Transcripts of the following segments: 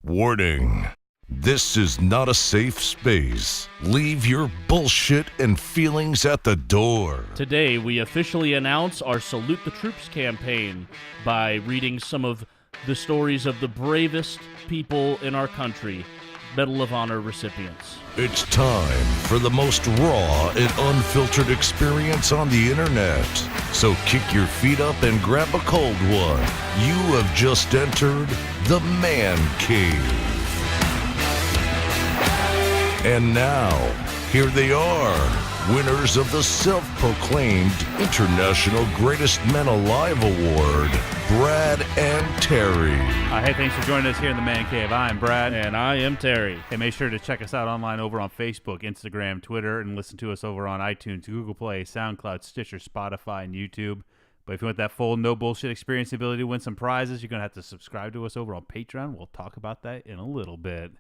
Warning. This is not a safe space. Leave your bullshit and feelings at the door. Today, we officially announce our Salute the Troops campaign by reading some of the stories of the bravest people in our country, Medal of Honor recipients. It's time for the most raw and unfiltered experience on the internet. So kick your feet up and grab a cold one. You have just entered the Man Cave. And now, here they are, winners of the self-proclaimed International Greatest Men Alive Award, Brad and Terry. Hey, thanks for joining us here in the Man Cave. I'm Brad. And I am Terry. Hey, make sure to check us out online over on Facebook, Instagram, Twitter, and listen to us over on iTunes, Google Play, SoundCloud, Stitcher, Spotify, and YouTube. But if you want that full, no bullshit experience, the ability to win some prizes, you're going to have to subscribe to us over on Patreon. We'll talk about that in a little bit.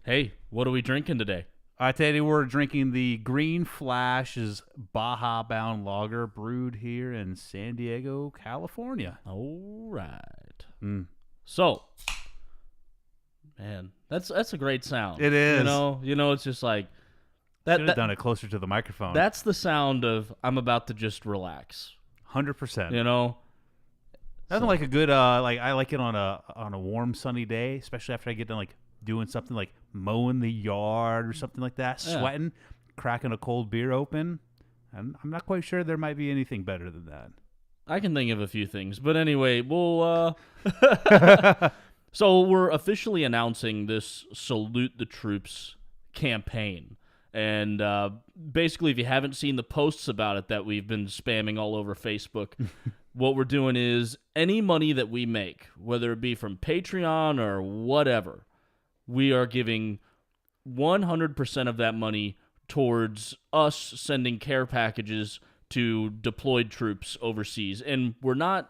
Hey, what are we drinking today? Today we're drinking the Green Flash's Baja Bound Lager, brewed here in San Diego, California. All right. So, man, that's a great sound. It is. You know, it's just like that. Should have done it closer to the microphone. That's the sound of I'm about to just relax. 100%. You know, That's like a good I like it on a warm sunny day, especially after I get done like doing something like mowing the yard or something like that, sweating, cracking a cold beer open. I'm not quite sure there might be anything better than that. I can think of a few things, but anyway, we'll so we're officially announcing this Salute the Troops campaign. And basically, if you haven't seen the posts about it that we've been spamming all over Facebook, what we're doing is any money that we make, whether it be from Patreon or whatever, we are giving 100% of that money towards us sending care packages to deployed troops overseas. And we're not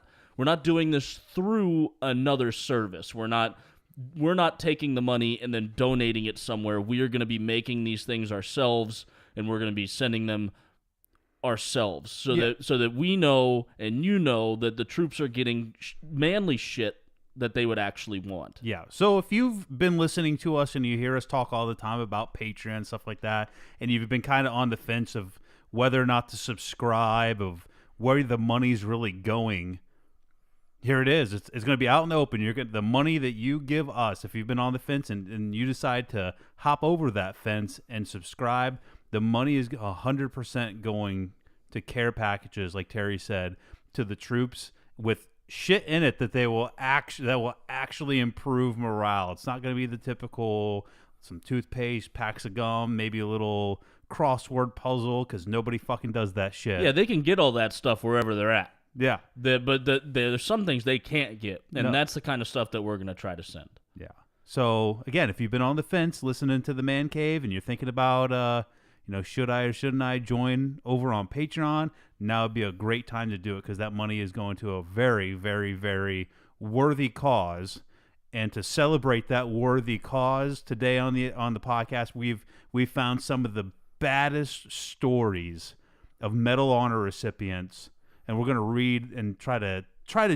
doing this through another service. We're not taking the money and then donating it somewhere. We are going to be making these things ourselves, and we're going to be sending them ourselves so that we know and you know that the troops are getting manly shit that they would actually want. Yeah. So if you've been listening to us and you hear us talk all the time about Patreon and stuff like that, and you've been kind of on the fence of whether or not to subscribe, of where the money's really going, here it is. It's going to be out in the open. You're the money that you give us, if you've been on the fence and you decide to hop over that fence and subscribe, the money is 100% going to care packages, like Terry said, to the troops with shit in it that will actually improve morale. It's not going to be the typical some toothpaste, packs of gum, maybe a little crossword puzzle, because nobody fucking does that shit. Yeah, they can get all that stuff wherever they're at. Yeah. But there's some things they can't get, and that's the kind of stuff that we're going to try to send. Yeah. So, again, if you've been on the fence listening to the Man Cave and you're thinking about, should I or shouldn't I join over on Patreon, now would be a great time to do it, because that money is going to a very, very, very worthy cause. And to celebrate that worthy cause today on the podcast, we've found some of the baddest stories of Medal of Honor recipients, and we're going to read and try to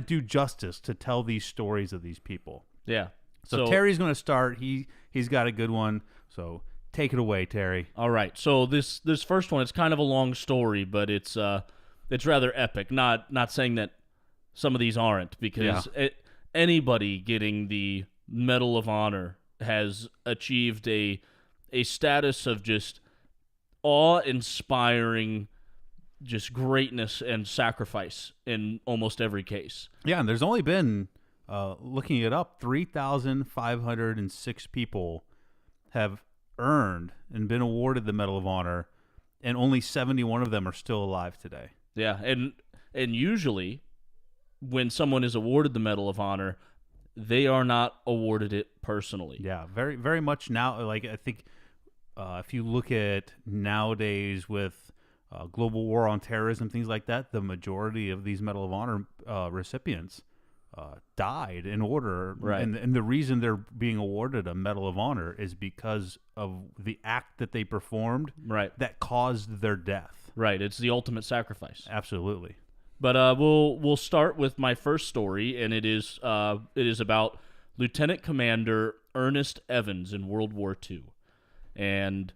do justice to tell these stories of these people. Yeah. So Terry's going to start. He's got a good one. So take it away, Terry. All right. So this first one, it's kind of a long story, but it's rather epic. Not saying that some of these aren't, because anybody getting the Medal of Honor has achieved a status of just awe-inspiring, just greatness and sacrifice in almost every case. Yeah, and there's only been, looking it up, 3,506 people have earned and been awarded the Medal of Honor, and only 71 of them are still alive today. Yeah, and usually when someone is awarded the Medal of Honor, they are not awarded it personally. Yeah, very, very much now. Like, I think if you look at nowadays with global war on terrorism, things like that, the majority of these Medal of Honor recipients died in order. Right. And the reason they're being awarded a Medal of Honor is because of the act that they performed that caused their death. Right. It's the ultimate sacrifice. Absolutely. But we'll start with my first story, and it is about Lieutenant Commander Ernest Evans in World War II. And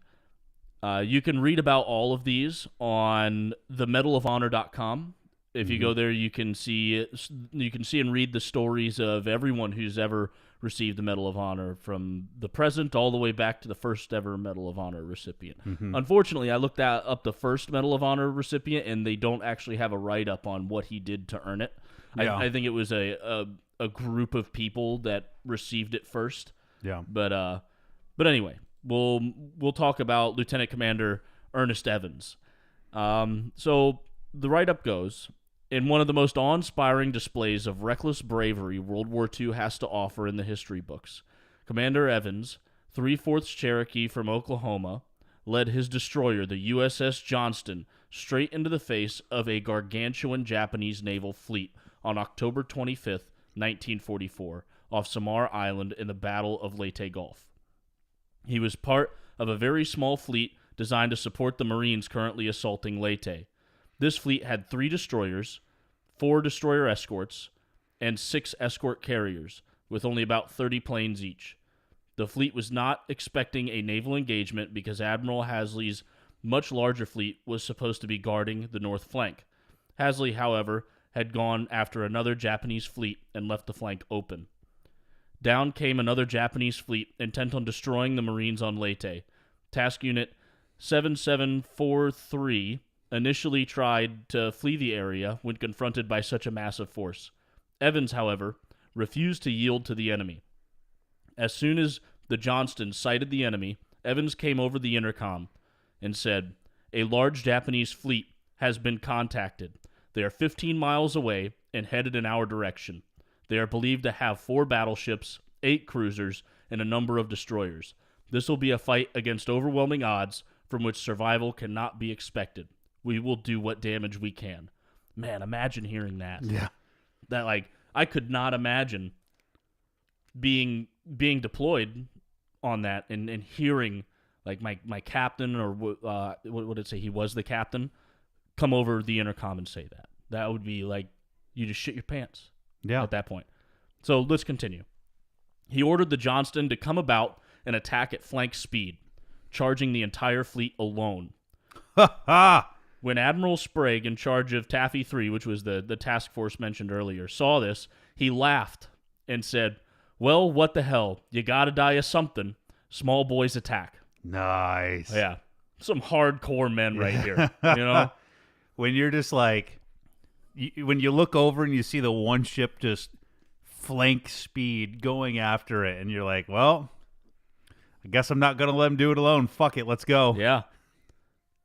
you can read about all of these on themedalofhonor.com. If you go there, you can see and read the stories of everyone who's ever received the Medal of Honor, from the present all the way back to the first ever Medal of Honor recipient. Unfortunately, I looked up the first Medal of Honor recipient, and they don't actually have a write-up on what he did to earn it. Yeah. I think it was a group of people that received it first. Yeah. But anyway, we'll talk about Lieutenant Commander Ernest Evans. So the write-up goes, in one of the most awe-inspiring displays of reckless bravery World War II has to offer in the history books, Commander Evans, 3/4 Cherokee from Oklahoma, led his destroyer, the USS Johnston, straight into the face of a gargantuan Japanese naval fleet on October 25th, 1944, off Samar Island in the Battle of Leyte Gulf. He was part of a very small fleet designed to support the Marines currently assaulting Leyte. This fleet had 3 destroyers, 4 destroyer escorts, and 6 escort carriers, with only about 30 planes each. The fleet was not expecting a naval engagement because Admiral Hasley's much larger fleet was supposed to be guarding the north flank. Hasley, however, had gone after another Japanese fleet and left the flank open. Down came another Japanese fleet intent on destroying the Marines on Leyte. Task Unit 7743 initially tried to flee the area when confronted by such a massive force. Evans, however, refused to yield to the enemy. As soon as the Johnston sighted the enemy, Evans came over the intercom and said, "A large Japanese fleet has been contacted. They are 15 miles away and headed in our direction. They are believed to have 4 battleships, 8 cruisers, and a number of destroyers. This will be a fight against overwhelming odds from which survival cannot be expected. We will do what damage we can." Man, imagine hearing that. Yeah. That, like, I could not imagine being deployed on that and hearing, like, my captain, or what would it say? He was the captain, come over the intercom and say that. That would be like, you just shit your pants at that point. So let's continue. He ordered the Johnston to come about and attack at flank speed, charging the entire fleet alone. When Admiral Sprague, in charge of Taffy 3, which was the task force mentioned earlier, saw this, he laughed and said, "Well, what the hell? You gotta die of something. Small boys attack." Nice. Yeah. Some hardcore men right here, you know? When you're just like, when you look over and you see the one ship just flank speed going after it, and you're like, well, I guess I'm not going to let him do it alone. Fuck it, let's go. Yeah.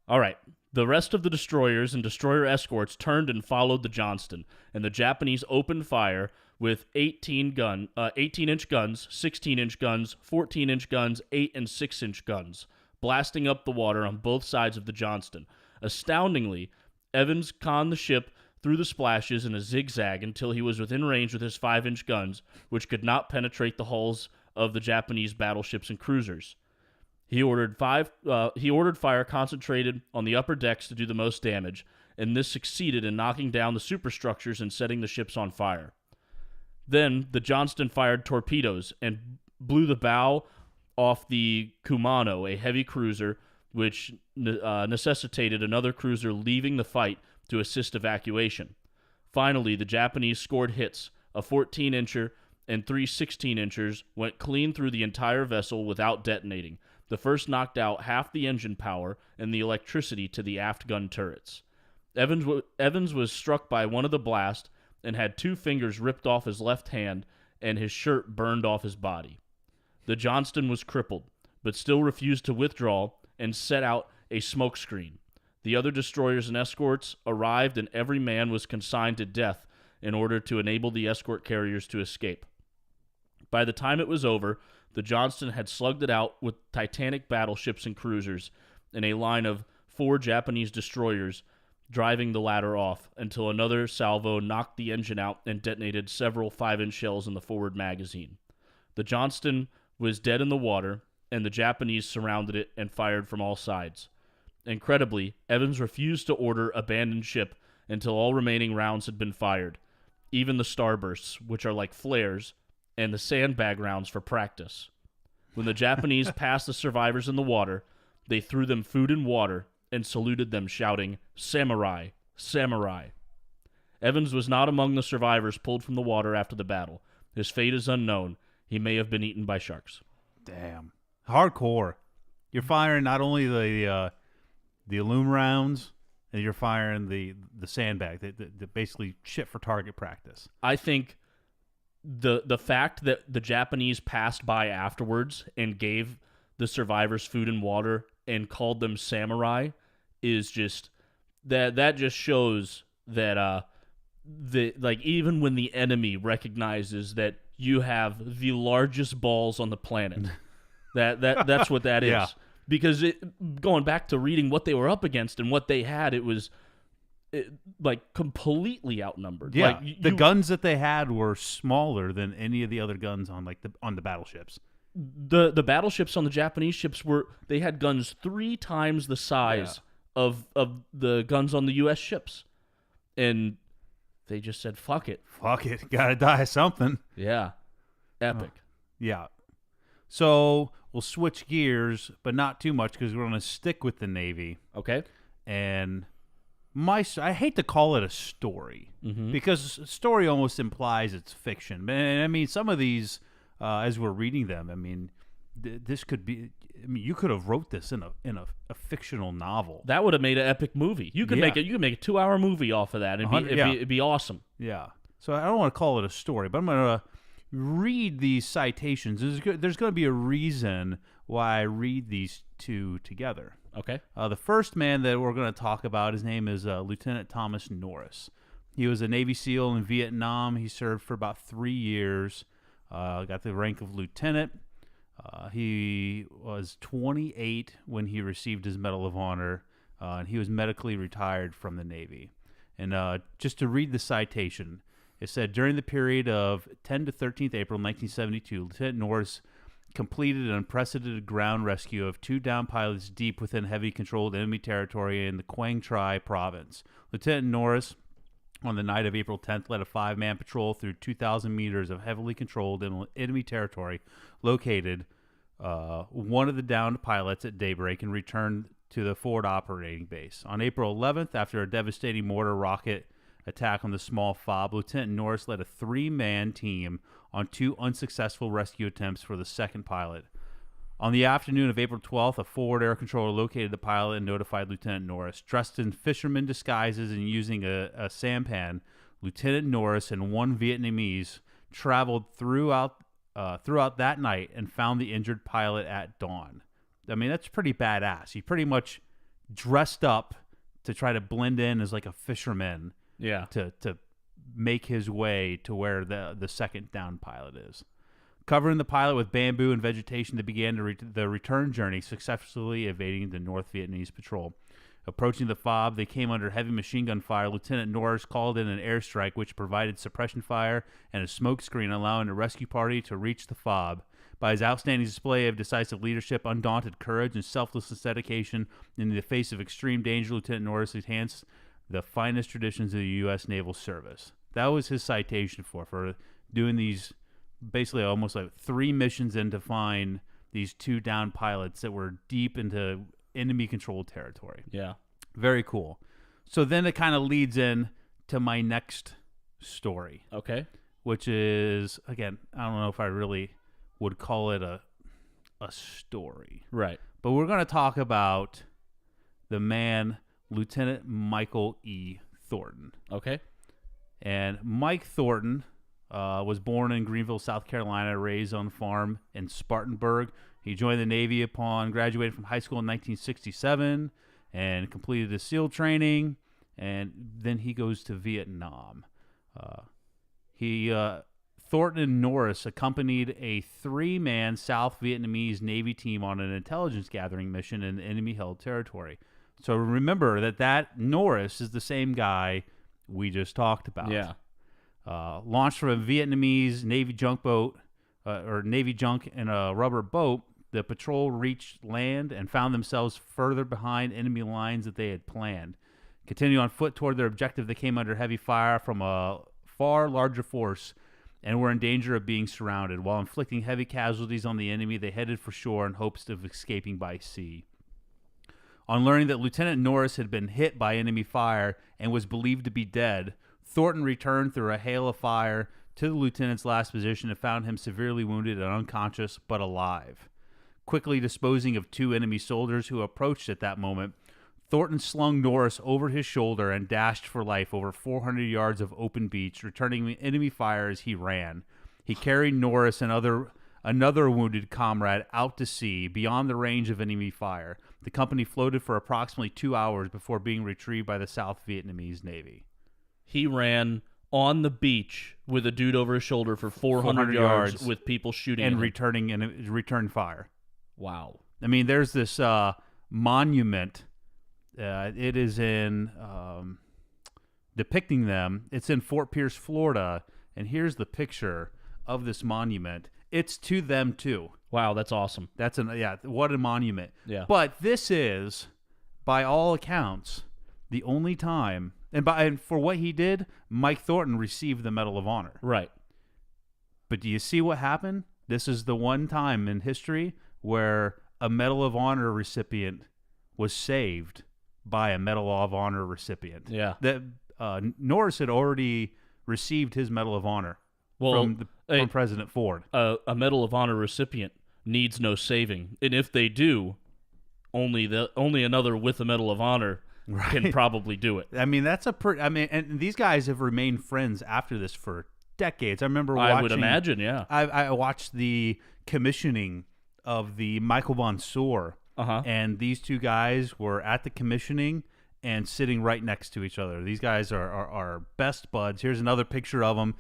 All right. The rest of the destroyers and destroyer escorts turned and followed the Johnston, and the Japanese opened fire with 18-inch guns, 16-inch guns, 14-inch guns, 8 and 6-inch guns, blasting up the water on both sides of the Johnston. Astoundingly, Evans conned the ship through the splashes in a zigzag until he was within range with his 5-inch guns, which could not penetrate the hulls of the Japanese battleships and cruisers. He ordered fire concentrated on the upper decks to do the most damage, and this succeeded in knocking down the superstructures and setting the ships on fire. Then the Johnston fired torpedoes and blew the bow off the Kumano, a heavy cruiser, which necessitated another cruiser leaving the fight to assist evacuation. Finally, the Japanese scored hits. A 14-incher and 3 16-inchers went clean through the entire vessel without detonating. The first knocked out half the engine power and the electricity to the aft gun turrets. Evans was struck by one of the blasts and had 2 fingers ripped off his left hand and his shirt burned off his body. The Johnston was crippled, but still refused to withdraw and set out a smoke screen. The other destroyers and escorts arrived, and every man was consigned to death in order to enable the escort carriers to escape. By the time it was over, the Johnston had slugged it out with Titanic battleships and cruisers in a line of 4 Japanese destroyers, driving the latter off until another salvo knocked the engine out and detonated several 5-inch shells in the forward magazine. The Johnston was dead in the water, and the Japanese surrounded it and fired from all sides. Incredibly, Evans refused to order abandoned ship until all remaining rounds had been fired. Even the starbursts, which are like flares, and the sandbag rounds for practice. When the Japanese passed the survivors in the water, they threw them food and water and saluted them, shouting, "Samurai, samurai." Evans was not among the survivors pulled from the water after the battle. His fate is unknown. He may have been eaten by sharks. Damn. Hardcore. You're firing not only the aluminum rounds, and you're firing the sandbag, the basically shit for target practice. I think the fact that the Japanese passed by afterwards and gave the survivors food and water and called them samurai is just that just shows that even when the enemy recognizes that you have the largest balls on the planet, that's what that is. Yeah. Because going back to reading what they were up against and what they had, it was completely outnumbered. Yeah, the guns that they had were smaller than any of the other guns on the battleships. The battleships on the Japanese ships they had guns 3 times the size of the guns on the U.S. ships, and they just said, "Fuck it, gotta die something." Yeah, epic. Yeah. So we'll switch gears, but not too much because we're going to stick with the Navy. Okay. And I hate to call it a story because story almost implies it's fiction. And I mean, some of these, as we're reading them, I mean, this could be. I mean, you could have wrote this in a fictional novel. That would have made an epic movie. You could make it. You could make a 2-hour movie off of that. It'd be awesome. Yeah. So I don't want to call it a story, but I'm going to read these citations. There's going to be a reason why I read these two together. Okay. The first man that we're going to talk about, his name is Lieutenant Thomas Norris. He was a Navy SEAL in Vietnam. He served for about 3 years. Got the rank of lieutenant. He was 28 when he received his Medal of Honor, and he was medically retired from the Navy. And just to read the citation, it said, during the period of 10 to 13th April 1972, Lieutenant Norris completed an unprecedented ground rescue of 2 downed pilots deep within heavily controlled enemy territory in the Quang Tri province. Lieutenant Norris, on the night of April 10th, led a 5-man patrol through 2,000 meters of heavily controlled enemy territory, located one of the downed pilots at daybreak, and returned to the forward operating base. On April 11th, after a devastating mortar rocket attack on the small FOB, Lieutenant Norris led a 3-man team on 2 unsuccessful rescue attempts for the second pilot. On the afternoon of April 12th, a forward air controller located the pilot and notified Lieutenant Norris. Dressed in fisherman disguises and using a sampan, Lieutenant Norris and 1 Vietnamese traveled throughout that night and found the injured pilot at dawn. I mean, that's pretty badass. He pretty much dressed up to try to blend in as like a fisherman. Yeah. To make his way to where the second downed pilot is. Covering the pilot with bamboo and vegetation, they began the return journey, successfully evading the North Vietnamese patrol. Approaching the FOB, they came under heavy machine gun fire. Lieutenant Norris called in an airstrike, which provided suppression fire and a smoke screen, allowing the rescue party to reach the FOB. By his outstanding display of decisive leadership, undaunted courage, and selfless dedication in the face of extreme danger, Lieutenant Norris enhanced the finest traditions of the U.S. Naval Service. That was his citation for doing these basically almost like 3 missions in to find these 2 downed pilots that were deep into enemy-controlled territory. Yeah. Very cool. So then it kind of leads in to my next story. Okay. Which is, again, I don't know if I really would call it a story. Right. But we're going to talk about the man, Lieutenant Michael E. Thornton. Okay. And Mike Thornton was born in Greenville, South Carolina, raised on a farm in Spartanburg. He joined the Navy upon graduating from high school in 1967 and completed his SEAL training, and then he goes to Vietnam. Thornton and Norris accompanied a 3-man South Vietnamese Navy team on an intelligence gathering mission in enemy-held territory. So remember that Norris is the same guy we just talked about. Yeah. Launched from a Vietnamese Navy junk boat, or Navy junk in a rubber boat, the patrol reached land and found themselves further behind enemy lines that they had planned. Continuing on foot toward their objective, they came under heavy fire from a far larger force and were in danger of being surrounded. While inflicting heavy casualties on the enemy, they headed for shore in hopes of escaping by sea. On learning that Lieutenant Norris had been hit by enemy fire and was believed to be dead, Thornton returned through a hail of fire to the lieutenant's last position and found him severely wounded and unconscious, but alive. Quickly disposing of 2 enemy soldiers who approached at that moment, Thornton slung Norris over his shoulder and dashed for life over 400 yards of open beach, returning enemy fire as he ran. He carried Norris and another wounded comrade out to sea, beyond the range of enemy fire. The company floated for approximately 2 hours before being retrieved by the South Vietnamese Navy. He ran on the beach with a dude over his shoulder for 400 yards with people shooting and at him. return fire. Wow. I mean, there's this monument. It is in depicting them. It's in Fort Pierce, Florida, and here's the picture of this monument. It's to them too. Wow, that's awesome. What a monument. Yeah. But this is, by all accounts, the only time, and for what he did, Mike Thornton received the Medal of Honor. Right. But do you see what happened? This is the one time in history where a Medal of Honor recipient was saved by a Medal of Honor recipient. Yeah. That Norris had already received his Medal of Honor from President Ford. A Medal of Honor recipient needs no saving, and if they do, only another with a Medal of Honor can probably do it. I mean, and these guys have remained friends after this for decades. I remember watching. I would imagine, yeah. I watched the commissioning of the Michael von Sohr. And these 2 guys were at the commissioning and sitting right next to each other. These guys are best buds. Here's another picture of them.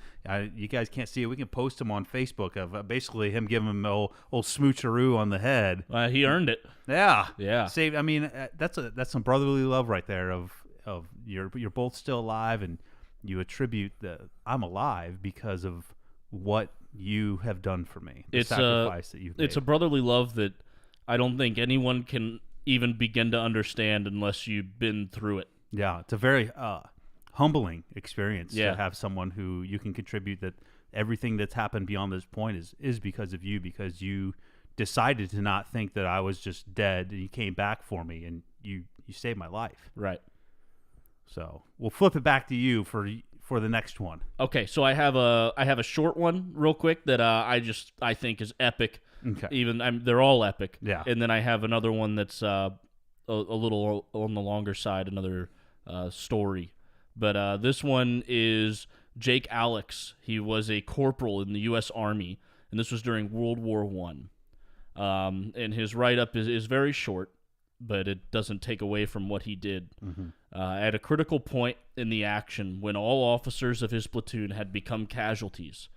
You guys can't see it. We can post them on Facebook of basically him giving him old smoocheroo on the head. He earned it. Yeah. Yeah. I mean, that's some brotherly love right there of you're both still alive, and you attribute that I'm alive because of what you have done for me. The sacrifice that you've made. It's a brotherly love that I don't think anyone can even begin to understand unless you've been through it. Yeah, it's a very humbling experience to have someone who you can contribute that everything that's happened beyond this point is because of you, because you decided to not think that I was just dead, and you came back for me, and you saved my life. Right. So we'll flip it back to you for the next one. Okay, so I have a short one real quick that I think is epic. Okay. They're all epic. Yeah. And then I have another one that's a little on the longer side, another story. But this one is Jake Alex. He was a corporal in the U.S. Army, and this was during World War I. And his write-up is very short, but it doesn't take away from what he did. Mm-hmm. At a critical point in the action, when all officers of his platoon had become casualties,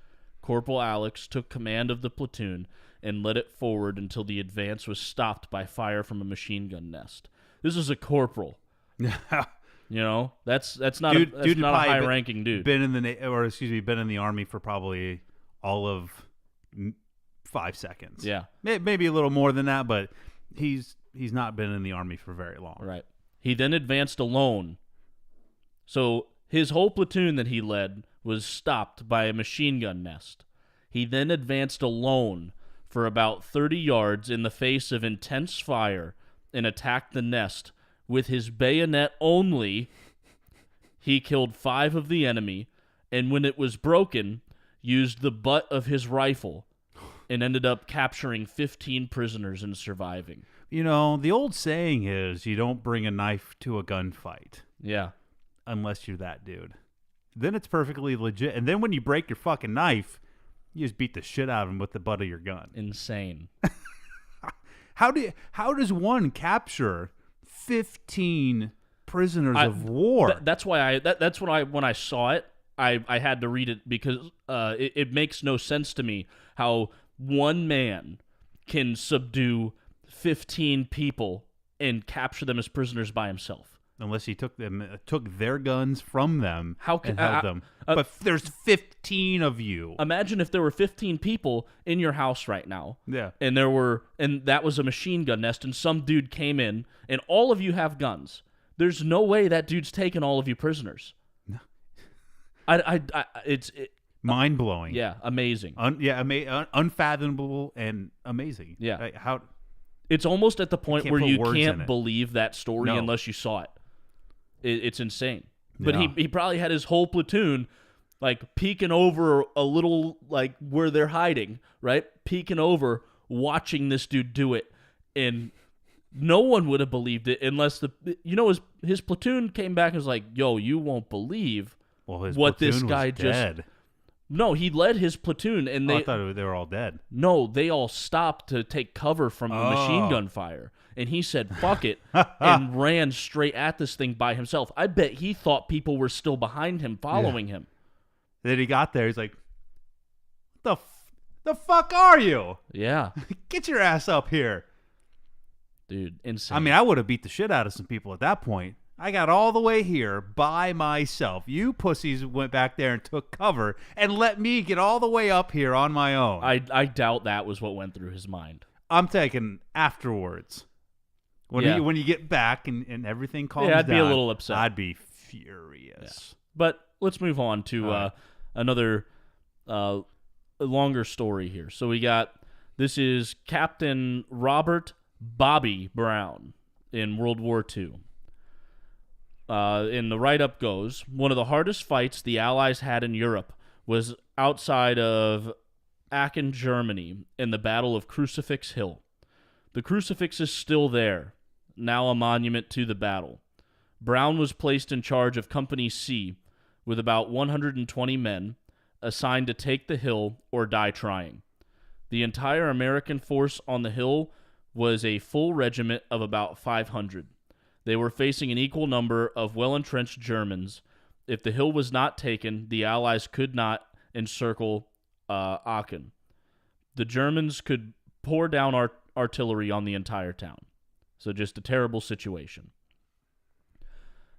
Corporal Alex took command of the platoon and led it forward until the advance was stopped by fire from a machine gun nest. This is a corporal. You know, that's not a high-ranking dude. Been in the Army for probably all of 5 seconds. Yeah, maybe a little more than that, but he's not been in the Army for very long. Right. He then advanced alone. So his whole platoon that he led was stopped by a machine gun nest. He then advanced alone for about 30 yards in the face of intense fire and attacked the nest. With his bayonet only, he killed 5 of the enemy, and when it was broken, used the butt of his rifle and ended up capturing 15 prisoners and surviving. You know, the old saying is you don't bring a knife to a gunfight. Yeah. Unless you're that dude. Then it's perfectly legit. And then when you break your fucking knife, you just beat the shit out of him with the butt of your gun. Insane. How does one capture 15 prisoners of war? That's why when I saw it, I had to read it because it makes no sense to me how one man can subdue 15 people and capture them as prisoners by himself. Unless he took their guns from them and held them. But there's 15 of you. Imagine if there were 15 people in your house right now. Yeah. And that was a machine gun nest, and some dude came in, and all of you have guns. There's no way that dude's taking all of you prisoners. No. mind blowing. Yeah, amazing. Unfathomable and amazing. Yeah. Like, how it's almost at the point can't where put you words in can't it. believe that story No. unless you saw it. It's insane. But Yeah. he probably had his whole platoon like peeking over a little, like where they're hiding, right? Peeking over, watching this dude do it. And no one would have believed it unless his platoon came back and was like, yo, you won't believe his what this platoon guy was dead. No, he led his platoon, and I thought they were all dead. No, they all stopped to take cover from the machine gun fire. And he said, fuck it, and ran straight at this thing by himself. I bet he thought people were still behind him, following him. Then he got there. He's like, the fuck are you? Yeah. Get your ass up here. Dude, insane. I mean, I would have beat the shit out of some people at that point. I got all the way here by myself. You pussies went back there and took cover and let me get all the way up here on my own. I doubt that was what went through his mind. I'm taking afterwards. When you get back and everything calms down. I'd be a little upset. I'd be furious. Yeah. But let's move on to another longer story here. So this is Captain Robert Bobby Brown in World War II. And the write-up goes, one of the hardest fights the Allies had in Europe was outside of Aachen, Germany, in the Battle of Crucifix Hill. The crucifix is still there, now a monument to the battle. Brown was placed in charge of Company C with about 120 men, assigned to take the hill or die trying. The entire American force on the hill was a full regiment of about 500. They were facing an equal number of well-entrenched Germans. If the hill was not taken, the Allies could not encircle Aachen. The Germans could pour down artillery on the entire town. So just a terrible situation.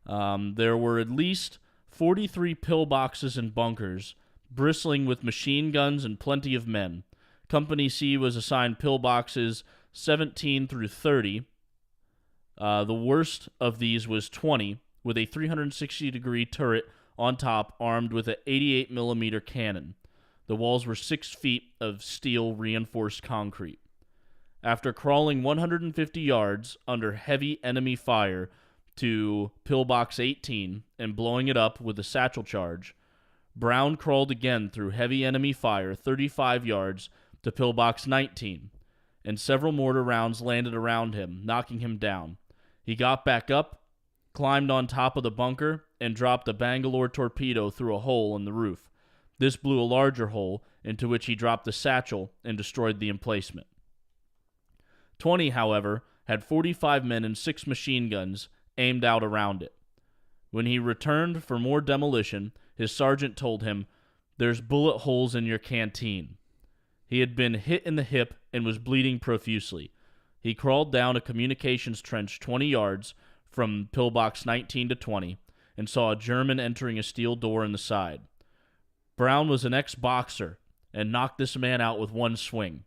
There were at least 43 pillboxes and bunkers, bristling with machine guns and plenty of men. Company C was assigned pillboxes 17 through 30. The worst of these was 20, with a 360-degree turret on top armed with an 88mm cannon. The walls were 6 feet of steel reinforced concrete. After crawling 150 yards under heavy enemy fire to Pillbox 18 and blowing it up with a satchel charge, Brown crawled again through heavy enemy fire 35 yards to Pillbox 19, and several mortar rounds landed around him, knocking him down. He got back up, climbed on top of the bunker, and dropped a Bangalore torpedo through a hole in the roof. This blew a larger hole, into which he dropped the satchel and destroyed the emplacement. 20, however, had 45 men and 6 machine guns aimed out around it. When he returned for more demolition, his sergeant told him, "There's bullet holes in your canteen." He had been hit in the hip and was bleeding profusely. He crawled down a communications trench 20 yards from Pillbox 19 to 20 and saw a German entering a steel door in the side. Brown was an ex-boxer and knocked this man out with one swing.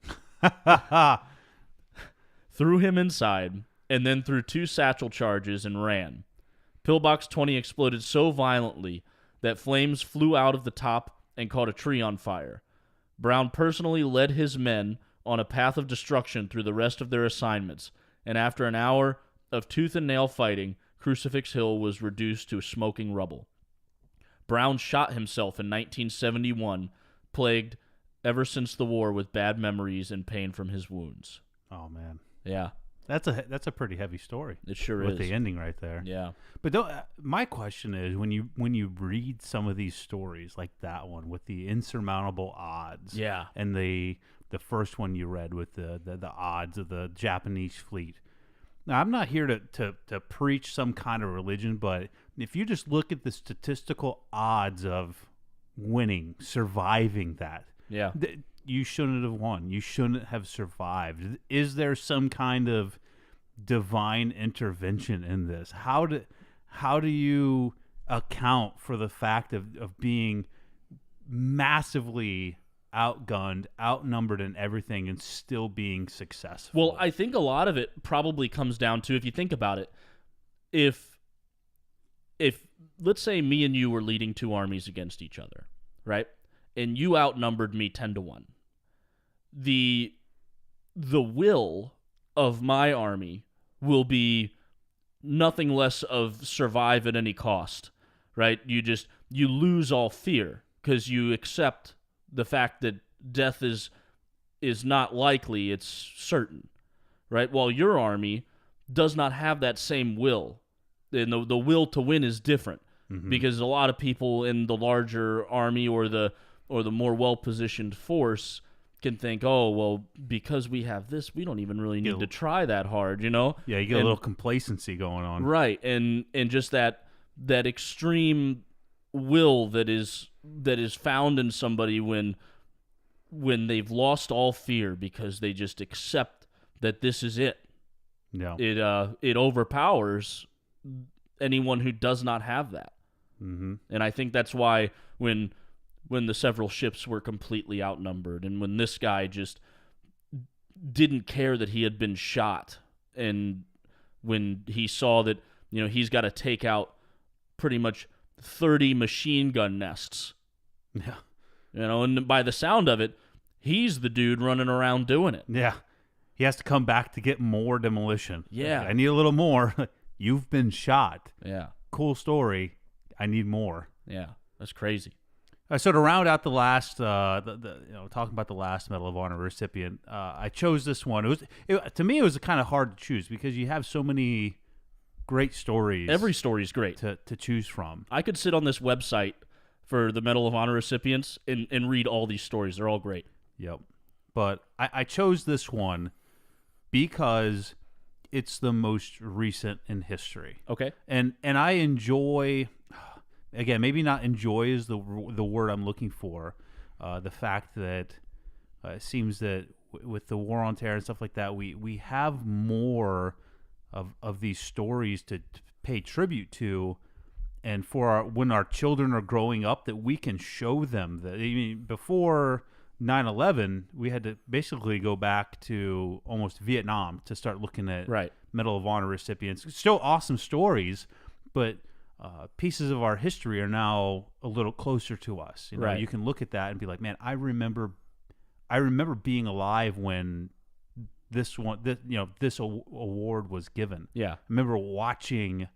Threw him inside and then threw 2 satchel charges and ran. Pillbox 20 exploded so violently that flames flew out of the top and caught a tree on fire. Brown personally led his men on a path of destruction through the rest of their assignments, and after an hour of tooth-and-nail fighting, Crucifix Hill was reduced to smoking rubble. Brown shot himself in 1971, plagued ever since the war with bad memories and pain from his wounds. Oh, man. Yeah. That's a pretty heavy story. It sure with is. the ending right there. Yeah. But my question is, when you read some of these stories like that one with the insurmountable odds, Yeah. and the first one you read with the odds of the Japanese fleet. Now, I'm not here to preach some kind of religion, but if you just look at the statistical odds of winning, surviving that, Yeah. You shouldn't have won. You shouldn't have survived. Is there some kind of divine intervention in this? How do you account for the fact of being massively outgunned, outnumbered in everything, and still being successful? Well, I think a lot of it probably comes down to, if you think about it, if let's say me and you were leading 2 armies against each other, right? and you outnumbered me 10-1. The will of my army will be nothing less of survive at any cost, right? You lose all fear because you accept the fact that death is not likely, it's certain, right? While your army does not have that same will, and the will to win is different, because a lot of people in the larger army or the more well-positioned force can think, oh, well, because we have this, we don't even really need to try that hard, you know? Yeah, you get a little complacency going on. Right, and just that extreme will that is found in somebody when they've lost all fear because they just accept that this is it. Yeah. It overpowers anyone who does not have that. Mm-hmm. And I think that's why when the several ships were completely outnumbered, and when this guy just didn't care that he had been shot, and when he saw that, you know, he's got to take out pretty much 30 machine gun nests. Yeah. You know, and by the sound of it, he's the dude running around doing it. Yeah. He has to come back to get more demolition. Yeah. I need a little more. You've been shot. Yeah. Cool story. I need more. Yeah. That's crazy. So to round out the last, talking about the last Medal of Honor recipient, I chose this one. To me, it was kind of hard to choose because you have so many great stories. Every story is great to choose from. I could sit on this website for the Medal of Honor recipients and read all these stories. They're all great. Yep. But I chose this one because it's the most recent in history. Okay. And I enjoy, again, maybe not enjoy is the word I'm looking for, the fact that it seems that with the war on terror and stuff like that, we have more of these stories to pay tribute to, and for when our children are growing up, that we can show them that. I mean, before 9/11, we had to basically go back to almost Vietnam to start looking at Medal of Honor recipients. Still awesome stories, but pieces of our history are now a little closer to us. You know, you can look at that and be like, man, I remember being alive when this award was given. Yeah. I remember watching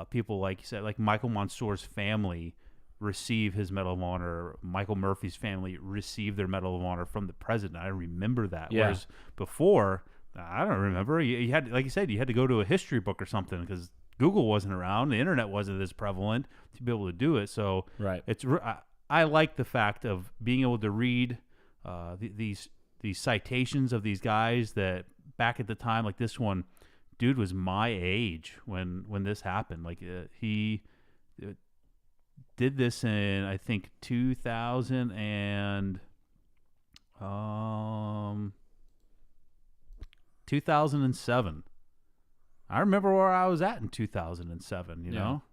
people, like you said, like Michael Monsoor's family receive his Medal of Honor. Michael Murphy's family receive their Medal of Honor from the president. I remember that. Yeah. Whereas before, I don't remember. You had, like you said, you had to go to a history book or something because Google wasn't around. The internet wasn't as prevalent to be able to do it. So I like the fact of being able to read these citations of these guys that back at the time, like this one, dude was my age when this happened. Like he did this in, I think, 2007. I remember where I was at in 2007, you know?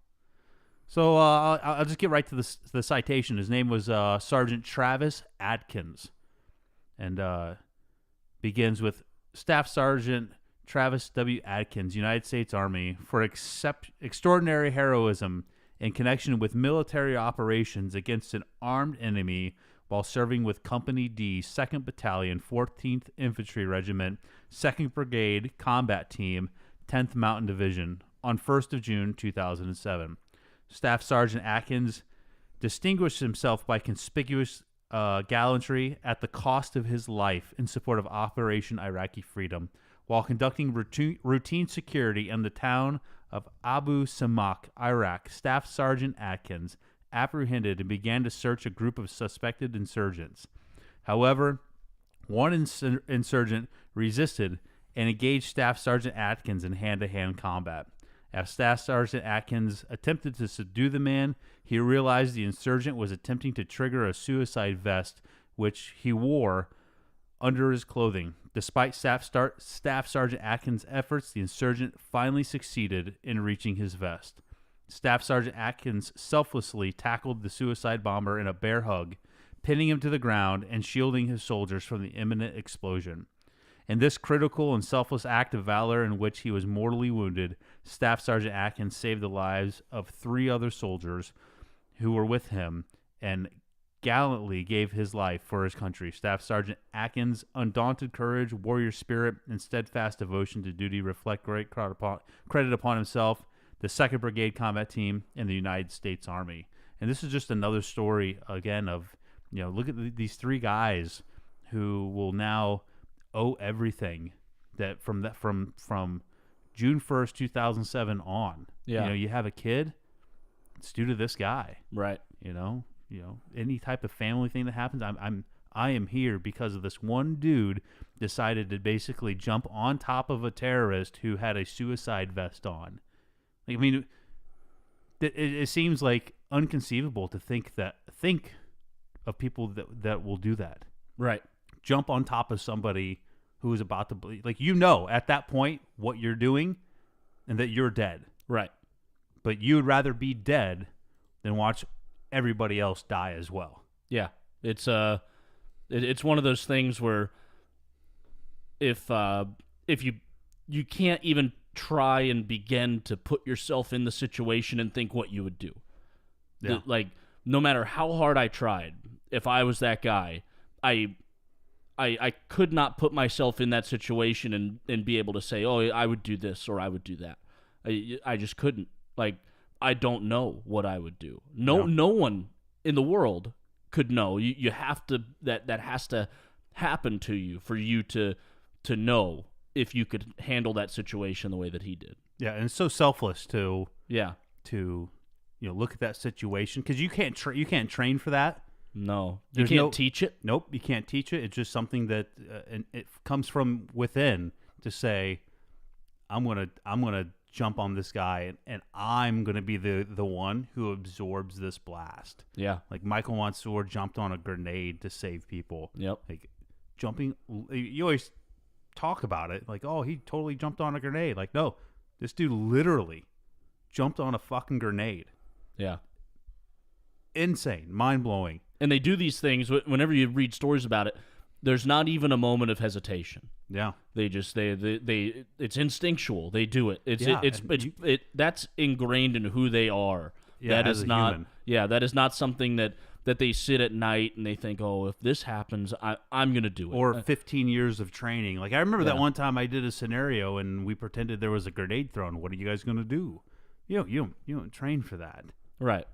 So I'll just get right to the citation. His name was Sergeant Travis Adkins, and begins with Staff Sergeant Travis W. Adkins, United States Army, for extraordinary heroism in connection with military operations against an armed enemy while serving with Company D, 2nd Battalion, 14th Infantry Regiment, 2nd Brigade Combat Team, 10th Mountain Division, on 1st of June 2007. Staff Sergeant Atkins distinguished himself by conspicuous gallantry at the cost of his life in support of Operation Iraqi Freedom, while conducting routine security in the town of Abu Samak, Iraq. Staff Sergeant Atkins apprehended and began to search a group of suspected insurgents. However, one insurgent resisted and engaged Staff Sergeant Atkins in hand-to-hand combat. As Staff Sergeant Atkins attempted to subdue the man, he realized the insurgent was attempting to trigger a suicide vest, which he wore under his clothing. Despite Staff Sergeant Atkins' efforts, the insurgent finally succeeded in reaching his vest. Staff Sergeant Atkins selflessly tackled the suicide bomber in a bear hug, pinning him to the ground and shielding his soldiers from the imminent explosion. In this critical and selfless act of valor in which he was mortally wounded, Staff Sergeant Atkins saved the lives of 3 other soldiers who were with him and gallantly gave his life for his country. Staff Sergeant Atkins' undaunted courage, warrior spirit, and steadfast devotion to duty reflect great credit upon himself, the 2nd Brigade Combat Team, and the United States Army. And this is just another story, again, of, look at these 3 guys who will now owe everything that from June 1st, 2007 on. Yeah. You have a kid, it's due to this guy. Right. Any type of family thing that happens, I am here because of this one dude decided to basically jump on top of a terrorist who had a suicide vest on. I mean, it seems like inconceivable to think of people that will do that. Right. Jump on top of somebody who is about to bleed. At that point what you're doing and that you're dead. Right. But you would rather be dead than watch everybody else die as well. Yeah. It's one of those things where if you can't even try and begin to put yourself in the situation and think what you would do. Yeah. No matter how hard I tried, if I was that guy, I could not put myself in that situation and be able to say, oh, I would do this or I would do that. I just couldn't. I don't know what I would do. No one in the world could know. You have to that has to happen to you for you to know if you could handle that situation the way that he did. Yeah, and it's so selfless to to look at that situation because you can't train for that. No, you can't teach it. Nope, you can't teach it. It's just something that and it comes from within to say, I'm gonna jump on this guy and I'm gonna be the one who absorbs this blast. Yeah, like Michael Mansour jumped on a grenade to save people. Yep, like jumping. You always talk about it like, oh, he totally jumped on a grenade. Like, no, this dude literally jumped on a fucking grenade. Yeah, insane, mind blowing. And they do these things whenever you read stories about it. There's not even a moment of hesitation. Yeah, they just they it's instinctual. They do it. That's ingrained in who they are. Yeah, that is not. Human. Yeah, that is not something that they sit at night and they think, oh, if this happens, I'm gonna do it. Or 15 years of training. Like I remember that one time I did a scenario and we pretended there was a grenade thrown. What are you guys gonna do? You don't train for that. Right.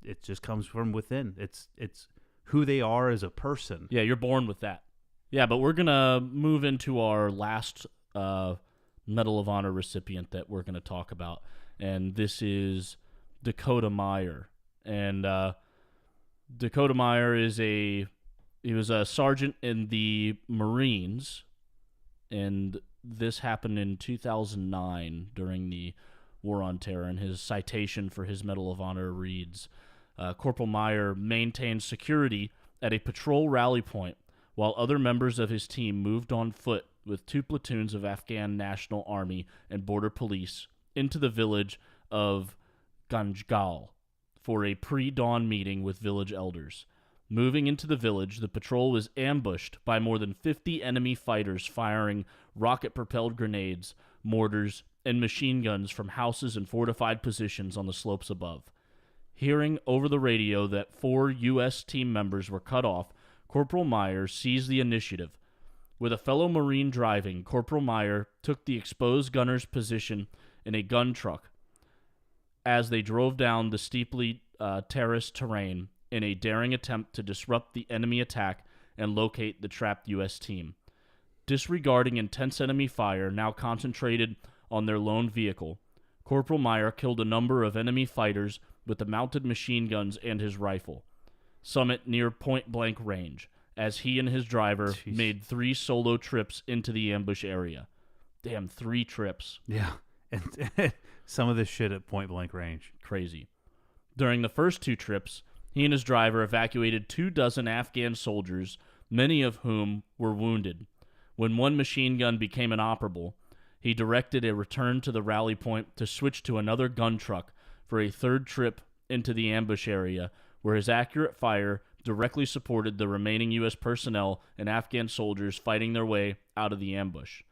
It just comes from within. It's who they are as a person. Yeah, you're born with that. Yeah, but we're going to move into our last Medal of Honor recipient that we're going to talk about, and this is Dakota Meyer. And Dakota Meyer he was a sergeant in the Marines, and this happened in 2009 during the War on Terror, and his citation for his Medal of Honor reads, Corporal Meyer maintained security at a patrol rally point while other members of his team moved on foot with 2 platoons of Afghan National Army and Border Police into the village of Ganjgal for a pre-dawn meeting with village elders. Moving into the village, the patrol was ambushed by more than 50 enemy fighters firing rocket-propelled grenades, mortars, and machine guns from houses and fortified positions on the slopes above. Hearing over the radio that 4 U.S. team members were cut off, Corporal Meyer seized the initiative. With a fellow Marine driving, Corporal Meyer took the exposed gunner's position in a gun truck as they drove down the steeply terraced terrain in a daring attempt to disrupt the enemy attack and locate the trapped U.S. team. Disregarding intense enemy fire now concentrated on their lone vehicle, Corporal Meyer killed a number of enemy fighters with the mounted machine guns and his rifle, some at near point-blank range, as he and his driver made 3 solo trips into the ambush area. Damn, 3 trips. Yeah, and some of this shit at point-blank range. Crazy. During the first 2 trips, he and his driver evacuated 24 Afghan soldiers, many of whom were wounded. When one machine gun became inoperable, he directed a return to the rally point to switch to another gun truck for a 3rd trip into the ambush area, where his accurate fire directly supported the remaining U.S. personnel and Afghan soldiers fighting their way out of the ambush.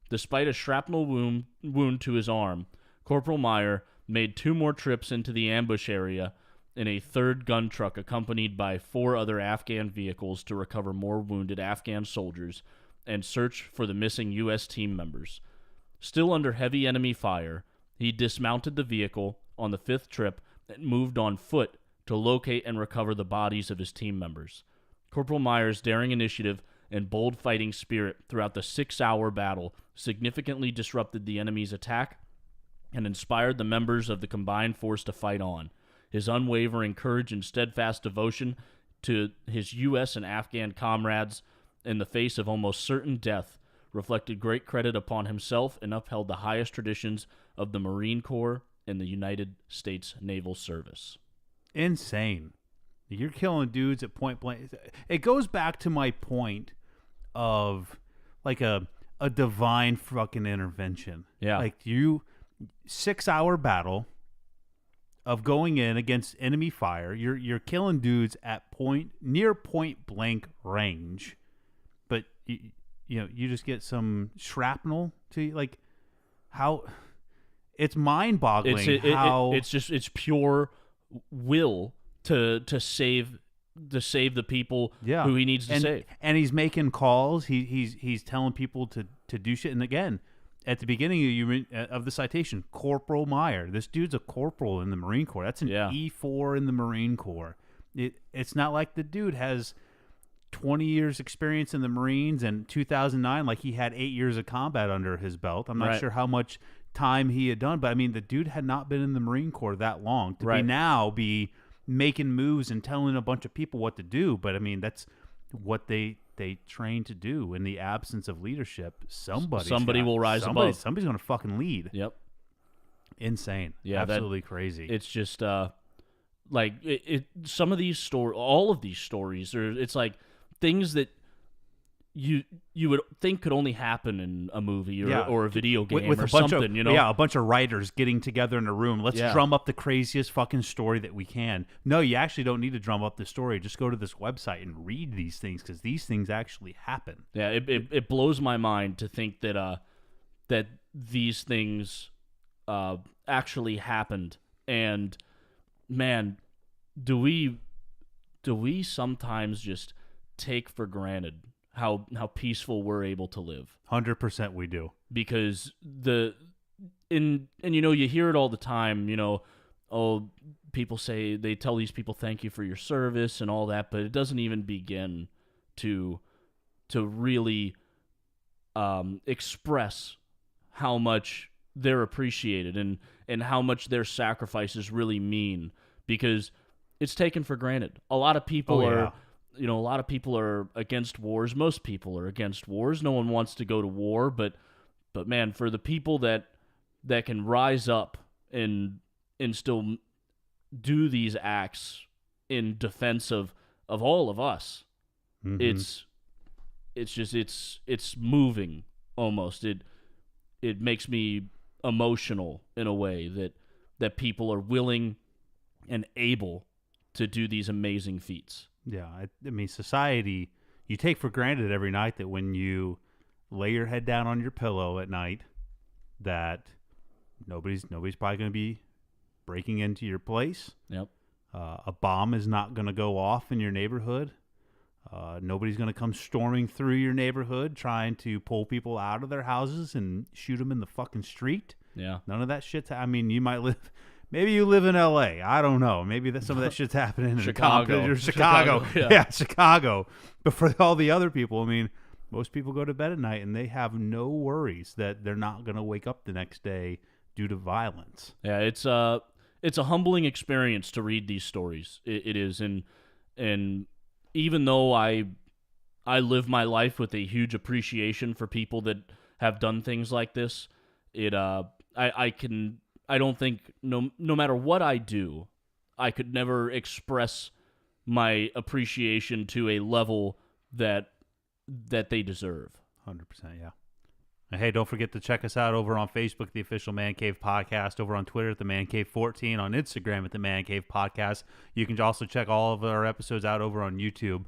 Despite a shrapnel wound to his arm, Corporal Meyer made 2 more trips into the ambush area in a third gun truck accompanied by 4 other Afghan vehicles to recover more wounded Afghan soldiers and search for the missing U.S. team members. Still under heavy enemy fire, he dismounted the vehicle on the 5th trip and moved on foot to locate and recover the bodies of his team members. Corporal Meyer's daring initiative and bold fighting spirit throughout the 6-hour battle significantly disrupted the enemy's attack and inspired the members of the combined force to fight on. His unwavering courage and steadfast devotion to his U.S. and Afghan comrades in the face of almost certain death reflected great credit upon himself and upheld the highest traditions of the Marine Corps and the United States Naval Service. Insane. You're killing dudes at point blank. It goes back to my point of like a divine fucking intervention. Yeah. Like 6-hour battle of going in against enemy fire. You're killing dudes at near point blank range, but you just get some shrapnel to you. Like how it's mind boggling. It's pure will to save the people who he needs to save. And he's making calls. He's telling people to do shit. And again, at the beginning of the citation, Corporal Meyer. This dude's a corporal in the Marine Corps. That's an E4 in the Marine Corps. It's not like the dude has 20 years experience in the Marines and 2009, like he had 8 years of combat under his belt. I'm not sure how much time he had done, but I mean, the dude had not been in the Marine Corps that long to be making moves and telling a bunch of people what to do. But I mean, that's what they train to do. In the absence of leadership, somebody will rise above. Somebody's going to fucking lead. Yep. Insane. Yeah, absolutely crazy. It's just like some of these all of these stories are. It's like things that you would think could only happen in a movie or a video game with or a bunch something, of, a bunch of writers getting together in a room. Let's drum up the craziest fucking story that we can. No, you actually don't need to drum up the story. Just go to this website and read these things because these things actually happen. Yeah, it blows my mind to think that that these things actually happened. And man, do we sometimes just take for granted how peaceful we're able to live? 100% we do. Because you hear it all the time, people say, they tell these people thank you for your service and all that, but it doesn't even begin to really express how much they're appreciated and how much their sacrifices really mean, because it's taken for granted. A lot of people a lot of people are against wars. Most people are against wars. No one wants to go to war, but man, for the people that can rise up and still do these acts in defense of all of us, it's moving almost. It makes me emotional in a way that people are willing and able to do these amazing feats. Yeah, I mean, society, you take for granted every night that when you lay your head down on your pillow at night, that nobody's probably going to be breaking into your place. Yep. A bomb is not going to go off in your neighborhood. Nobody's going to come storming through your neighborhood trying to pull people out of their houses and shoot them in the fucking street. Yeah. None of that shit's. I mean, you might live. Maybe you live in L.A. I don't know. Maybe some of that shit's happening in Chicago. Chicago. Yeah, Chicago. But for all the other people, I mean, most people go to bed at night and they have no worries that they're not going to wake up the next day due to violence. Yeah, it's a humbling experience to read these stories. It is, and even though I live my life with a huge appreciation for people that have done things like this, I don't think no matter what I do, I could never express my appreciation to a level that they deserve. 100%, yeah. And hey, don't forget to check us out over on Facebook, the official Man Cave Podcast, over on Twitter at the Man Cave 14, on Instagram at the Man Cave Podcast. You can also check all of our episodes out over on YouTube.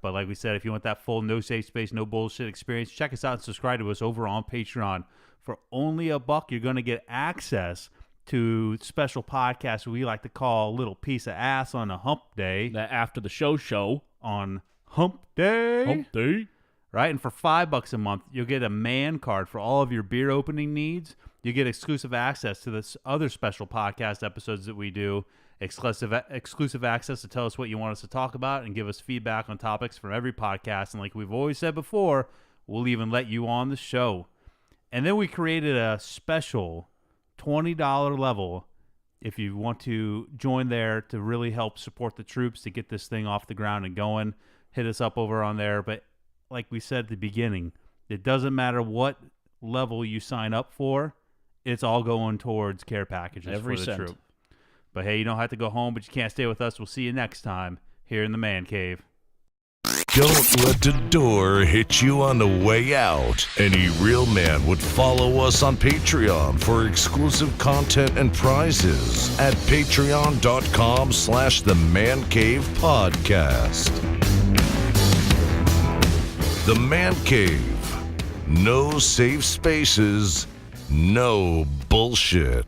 But like we said, if you want that full no safe space, no bullshit experience, check us out and subscribe to us over on Patreon. For only $1, you're going to get access to special podcasts we like to call a little piece of ass on a hump day. That after the show On hump day. hump day. Right? And for $5 a month, you'll get a man card for all of your beer opening needs. You get exclusive access to this other special podcast episodes that we do, exclusive access to tell us what you want us to talk about and give us feedback on topics from every podcast. And like we've always said before, we'll even let you on the show. And then we created a special $20 level if you want to join there to really help support the troops to get this thing off the ground and going. Hit us up over on there. But like we said at the beginning, it doesn't matter what level you sign up for. It's all going towards care packages Every for the cent. troop. But hey, you don't have to go home, but you can't stay with us. We'll see you next time here in the Man Cave. Don't let the door hit you on the way out. Any real man would follow us on Patreon for exclusive content and prizes at patreon.com/The Man Cave Podcast. The Man Cave. No safe spaces, no bullshit.